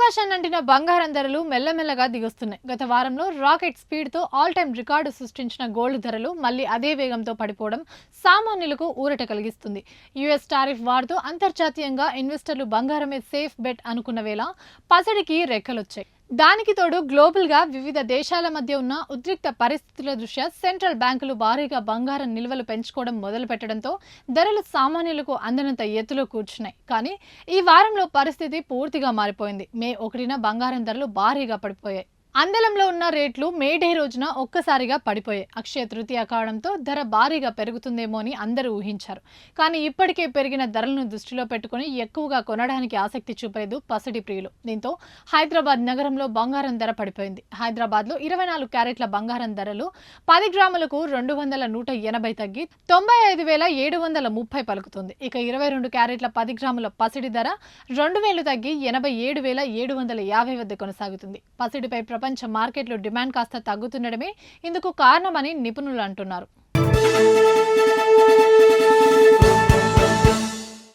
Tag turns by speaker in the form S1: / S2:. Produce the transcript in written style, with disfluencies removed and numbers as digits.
S1: ఆకాశాన్నంటిన బంగారం ధరలు మెల్లమెల్లగా దిగొస్తున్నాయి. గత వారంలో రాకెట్ స్పీడ్తో ఆల్ టైమ్ రికార్డు సృష్టించిన గోల్డ్ ధరలు మళ్లీ అదే వేగంతో పడిపోవడం సామాన్యులకు ఊరట కలిగిస్తుంది. యుఎస్ టారిఫ్ వార్తో అంతర్జాతీయంగా ఇన్వెస్టర్లు బంగారమే సేఫ్ బెట్ అనుకున్న వేళ పసిడికి రెక్కలొచ్చాయి. దానికి తోడు గ్లోబల్ గా వివిధ దేశాల మధ్య ఉన్న ఉద్రిక్త పరిస్థితుల దృష్ట్యా సెంట్రల్ బ్యాంకులు భారీగా బంగారం నిల్వలు పెంచుకోవడం మొదలు పెట్టడంతో ధరలు సామాన్యులకు అందనంత ఎత్తులో కూర్చున్నాయి. కానీ ఈ వారంలో పరిస్థితి పూర్తిగా మారిపోయింది. మే 1న బంగారం ధరలు భారీగా పడిపోయాయి. అందలంలో ఉన్న రేట్లు మే డే రోజున ఒక్కసారిగా పడిపోయాయి. అక్షయ తృతీయ కావడంతో ధర భారీగా పెరుగుతుందేమో అని అందరూ ఊహించారు. కానీ ఇప్పటికే పెరిగిన ధరలను దృష్టిలో పెట్టుకుని ఎక్కువగా కొనడానికి ఆసక్తి చూపలేదు పసిడి ప్రియులు. దీంతో హైదరాబాద్ నగరంలో బంగారం ధర పడిపోయింది. హైదరాబాద్లో 24 క్యారెట్ల బంగారం ధరలు 10 గ్రాములకు 200-180 తగ్గి 95,730 పలుకుతుంది. ఇక 22 క్యారెట్ల 10 గ్రాముల పసిడి ధర 2,000 తగ్గి 87,750 వద్ద కొనసాగుతుంది. పసిడిపై ప్రపంచ మార్కెట్లో డిమాండ్ కాస్త తగ్గుతుండడమే ఇందుకు కారణమని నిపుణులు అంటున్నారు.